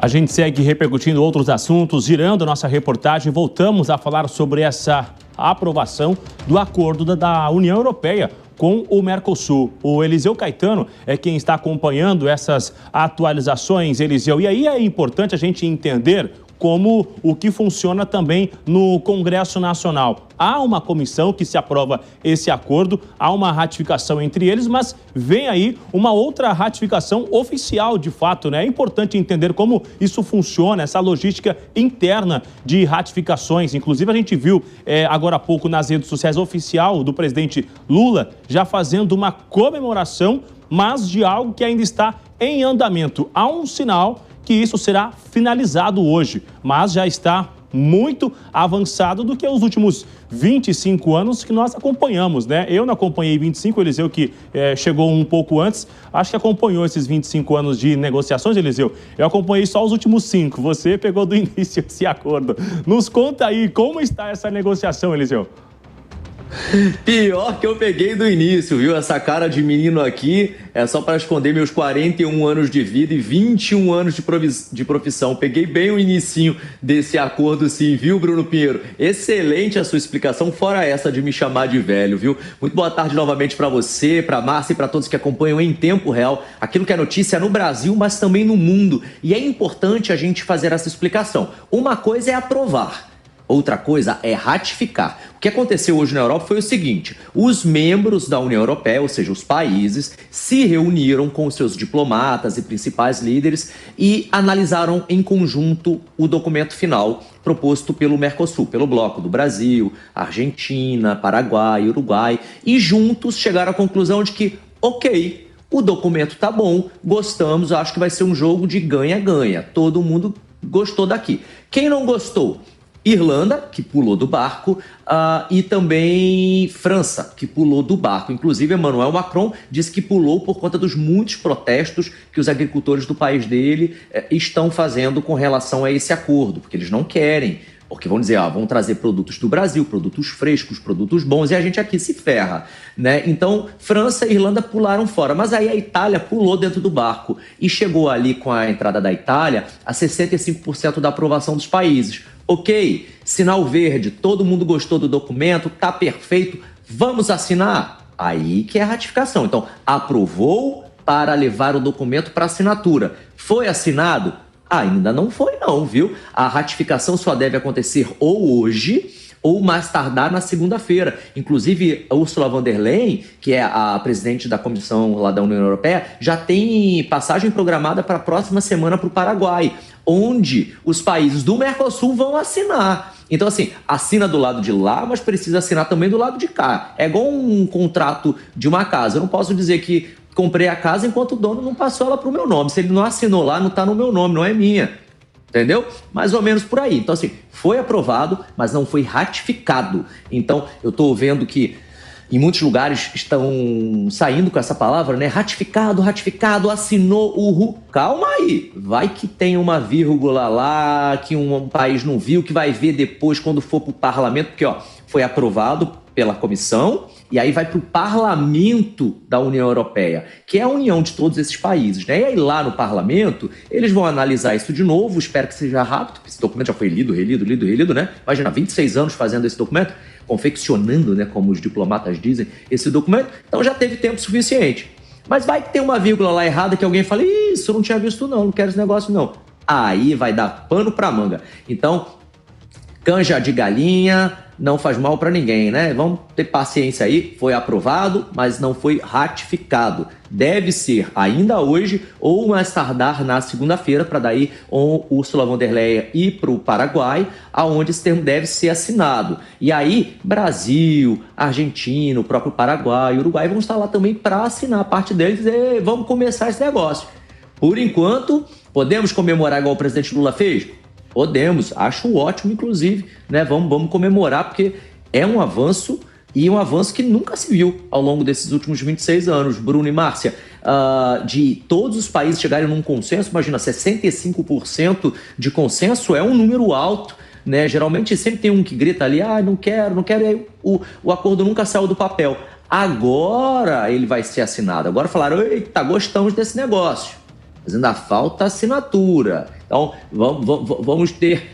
A gente segue repercutindo outros assuntos, girando nossa reportagem. Voltamos a falar sobre essa aprovação do acordo da União Europeia com o Mercosul. O Eliseu Caetano é quem está acompanhando essas atualizações, Eliseu. E aí é importante a gente entender como o que funciona também no Congresso Nacional. Há uma comissão que se aprova esse acordo, há uma ratificação entre eles, mas vem aí uma outra ratificação oficial de fato, né? É importante entender como isso funciona, essa logística interna de ratificações. Inclusive a gente viu agora há pouco nas redes sociais oficial do presidente Lula já fazendo uma comemoração, mas de algo que ainda está em andamento. Há um sinal que isso será finalizado hoje, mas já está muito avançado do que os últimos 25 anos que nós acompanhamos, né? Eu não acompanhei 25, Eliseu que chegou um pouco antes, acho que acompanhou esses 25 anos de negociações, Eliseu. Eu acompanhei só os últimos 5, você pegou do início esse acordo. Nos conta aí, como está essa negociação, Eliseu? Pior que eu peguei do início, viu? Essa cara de menino aqui é só para esconder meus 41 anos de vida e 21 anos de profissão. Peguei bem o inicinho desse acordo sim, viu, Bruno Pinheiro? Excelente a sua explicação, fora essa de me chamar de velho, viu? Muito boa tarde novamente para você, para Márcia e para todos que acompanham em tempo real aquilo que é notícia no Brasil, mas também no mundo. E é importante a gente fazer essa explicação. Uma coisa é aprovar. Outra coisa é ratificar. O que aconteceu hoje na Europa foi o seguinte: os membros da União Europeia, ou seja, os países, se reuniram com seus diplomatas e principais líderes e analisaram em conjunto o documento final proposto pelo Mercosul, pelo bloco do Brasil, Argentina, Paraguai, Uruguai, e juntos chegaram à conclusão de que, ok, o documento tá bom, gostamos, acho que vai ser um jogo de ganha-ganha. Todo mundo gostou daqui. Quem não gostou? Irlanda, que pulou do barco, e também França, que pulou do barco. Inclusive, Emmanuel Macron disse que pulou por conta dos muitos protestos que os agricultores do país dele estão fazendo com relação a esse acordo, porque eles não querem, porque vão dizer, vão trazer produtos do Brasil, produtos frescos, produtos bons, e a gente aqui se ferra, né? Então, França e Irlanda pularam fora, mas aí a Itália pulou dentro do barco e chegou ali com a entrada da Itália a 65% da aprovação dos países. Ok, sinal verde, todo mundo gostou do documento, tá perfeito, vamos assinar? Aí que é a ratificação. Então, aprovou para levar o documento para assinatura. Foi assinado? Ainda não foi não, viu? A ratificação só deve acontecer ou hoje ou mais tardar na segunda-feira. Inclusive, a Ursula von der Leyen, que é a presidente da comissão lá da União Europeia, já tem passagem programada para a próxima semana para o Paraguai, onde os países do Mercosul vão assinar. Então, assim, assina do lado de lá, mas precisa assinar também do lado de cá. É igual um contrato de uma casa. Eu não posso dizer que comprei a casa enquanto o dono não passou ela para o meu nome. Se ele não assinou lá, não está no meu nome, não é minha. Entendeu? Mais ou menos por aí. Então, assim, foi aprovado, mas não foi ratificado. Então, eu estou vendo que em muitos lugares estão saindo com essa palavra, né? Ratificado, ratificado, assinou o RU. Calma aí, vai que tem uma vírgula lá que um país não viu, que vai ver depois quando for para o parlamento, porque foi aprovado pela comissão e aí vai para o parlamento da União Europeia, que é a união de todos esses países, né? E aí lá no parlamento, eles vão analisar isso de novo, espero que seja rápido, porque esse documento já foi lido, relido, né? Imagina, 26 anos fazendo esse documento, confeccionando, né, como os diplomatas dizem, esse documento, então já teve tempo suficiente. Mas vai que tem uma vírgula lá errada que alguém fala, isso eu não tinha visto não quero esse negócio não. Aí vai dar pano pra manga. Então, canja de galinha não faz mal para ninguém, né? Vamos ter paciência aí. Foi aprovado, mas não foi ratificado. Deve ser ainda hoje ou mais tardar na segunda-feira para daí Ursula von der Leyen ir para o Paraguai, aonde esse termo deve ser assinado. E aí Brasil, Argentina, o próprio Paraguai, Uruguai vão estar lá também para assinar a parte deles e vamos começar esse negócio. Por enquanto, podemos comemorar igual o presidente Lula fez? Podemos, acho ótimo, inclusive, né? Vamos comemorar, porque é um avanço e um avanço que nunca se viu ao longo desses últimos 26 anos. Bruno e Márcia, de todos os países chegarem num consenso, imagina, 65% de consenso é um número alto, né? Geralmente sempre tem um que grita ali, não quero, e aí o acordo nunca saiu do papel. Agora ele vai ser assinado, agora falaram, eita, gostamos desse negócio. Mas ainda falta assinatura. Então, vamos ter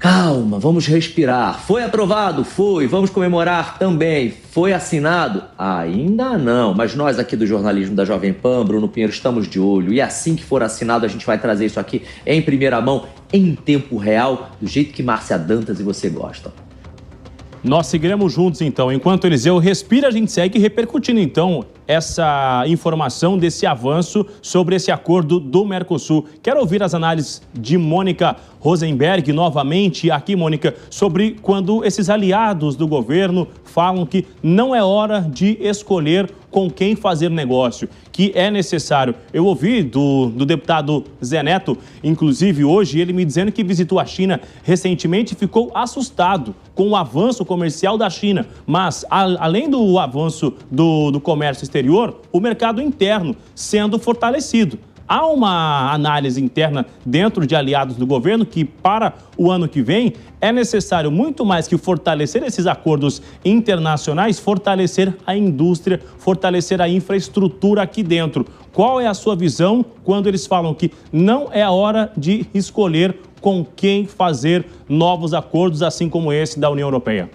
calma, vamos respirar. Foi aprovado? Foi. Vamos comemorar também. Foi assinado? Ainda não. Mas nós aqui do jornalismo da Jovem Pan, Bruno Pinheiro, estamos de olho. E assim que for assinado, a gente vai trazer isso aqui em primeira mão, em tempo real, do jeito que Márcia Dantas e você gostam. Nós seguiremos juntos, então. Enquanto o Eliseu respira, a gente segue repercutindo, então, essa informação desse avanço sobre esse acordo do Mercosul. Quero ouvir as análises de Mônica Rosenberg, novamente aqui, Mônica, sobre quando esses aliados do governo falam que não é hora de escolher com quem fazer negócio, que é necessário. Eu ouvi do deputado Zé Neto, inclusive hoje, ele me dizendo que visitou a China recentemente e ficou assustado com o avanço comercial da China. Mas, além do avanço do comércio exterior, o mercado interno sendo fortalecido. Há uma análise interna dentro de aliados do governo que, para o ano que vem, é necessário muito mais que fortalecer esses acordos internacionais, fortalecer a indústria, fortalecer a infraestrutura aqui dentro. Qual é a sua visão quando eles falam que não é a hora de escolher com quem fazer novos acordos, assim como esse da União Europeia?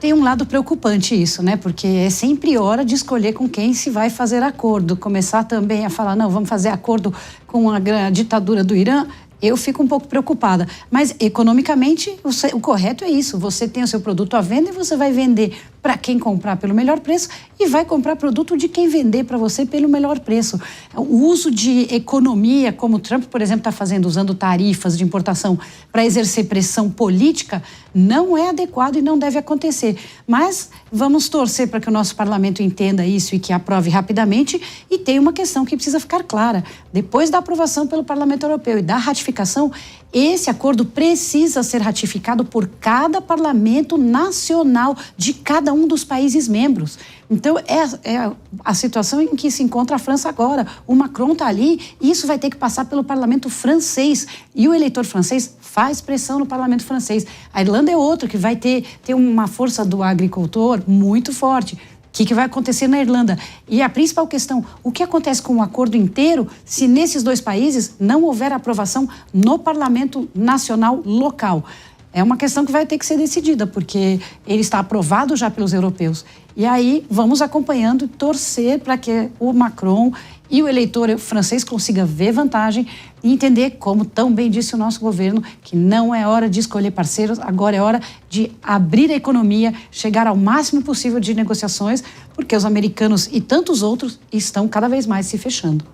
Tem um lado preocupante isso, né? Porque é sempre hora de escolher com quem se vai fazer acordo. Começar também a falar, não, vamos fazer acordo com a ditadura do Irã. Eu fico um pouco preocupada. Mas, economicamente, o correto é isso. Você tem o seu produto à venda e você vai vender para quem comprar pelo melhor preço e vai comprar produto de quem vender para você pelo melhor preço. O uso de economia, como o Trump, por exemplo, está fazendo, usando tarifas de importação para exercer pressão política, não é adequado e não deve acontecer. Mas vamos torcer para que o nosso parlamento entenda isso e que aprove rapidamente. E tem uma questão que precisa ficar clara. Depois da aprovação pelo Parlamento Europeu e da ratificação, esse acordo precisa ser ratificado por cada parlamento nacional de cada um dos países membros. Então, é a situação em que se encontra a França agora. O Macron está ali e isso vai ter que passar pelo parlamento francês. E o eleitor francês faz pressão no parlamento francês. A Irlanda é outro que vai ter uma força do agricultor muito forte. O que vai acontecer na Irlanda? E a principal questão, o que acontece com o acordo inteiro se nesses dois países não houver aprovação no parlamento nacional local? É uma questão que vai ter que ser decidida, porque ele está aprovado já pelos europeus. E aí vamos acompanhando e torcer para que o Macron e o eleitor francês consiga ver vantagem e entender, como tão bem disse o nosso governo, que não é hora de escolher parceiros, agora é hora de abrir a economia, chegar ao máximo possível de negociações, porque os americanos e tantos outros estão cada vez mais se fechando.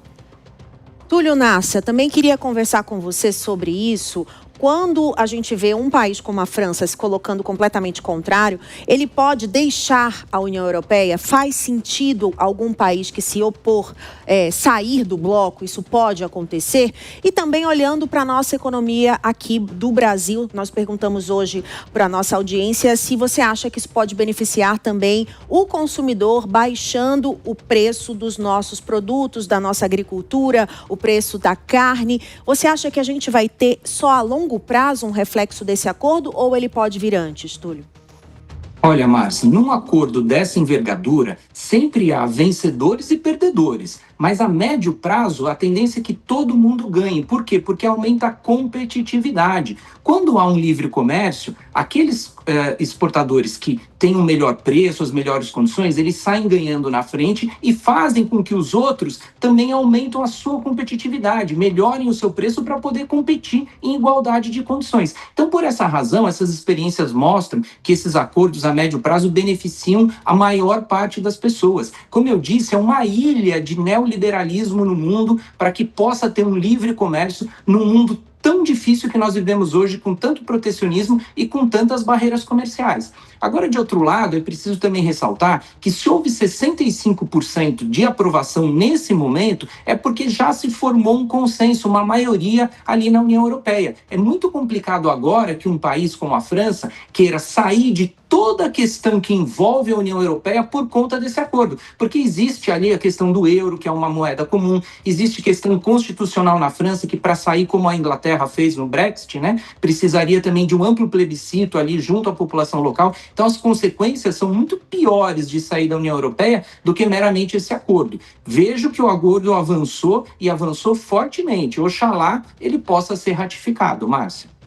Túlio Nácia, também queria conversar com você sobre isso. Quando a gente vê um país como a França se colocando completamente contrário, ele pode deixar a União Europeia? Faz sentido algum país que se opor sair do bloco? Isso pode acontecer? E também olhando para a nossa economia aqui do Brasil, nós perguntamos hoje para a nossa audiência se você acha que isso pode beneficiar também o consumidor, baixando o preço dos nossos produtos, da nossa agricultura, o preço da carne. Você acha que a gente vai ter só a longo prazo um reflexo desse acordo ou ele pode vir antes, Túlio? Olha, Márcia, num acordo dessa envergadura, sempre há vencedores e perdedores. Mas a médio prazo, a tendência é que todo mundo ganhe. Por quê? Porque aumenta a competitividade. Quando há um livre comércio, aqueles exportadores que têm um melhor preço, as melhores condições, eles saem ganhando na frente e fazem com que os outros também aumentem a sua competitividade, melhorem o seu preço para poder competir em igualdade de condições. Então, por essa razão, essas experiências mostram que esses acordos a médio prazo beneficiam a maior parte das pessoas. Como eu disse, é uma ilha de neoliberalismo no mundo para que possa ter um livre comércio num mundo tão difícil que nós vivemos hoje, com tanto protecionismo e com tantas barreiras comerciais. Agora, de outro lado, é preciso também ressaltar que se houve 65% de aprovação nesse momento, é porque já se formou um consenso, uma maioria ali na União Europeia. É muito complicado agora que um país como a França queira sair de toda a questão que envolve a União Europeia por conta desse acordo. Porque existe ali a questão do euro, que é uma moeda comum, existe questão constitucional na França, que para sair como a Inglaterra Inglaterra fez no Brexit, né? Precisaria também de um amplo plebiscito ali junto à população local. Então, as consequências são muito piores de sair da União Europeia do que meramente esse acordo. Vejo que o acordo avançou e avançou fortemente. Oxalá ele possa ser ratificado, Márcia.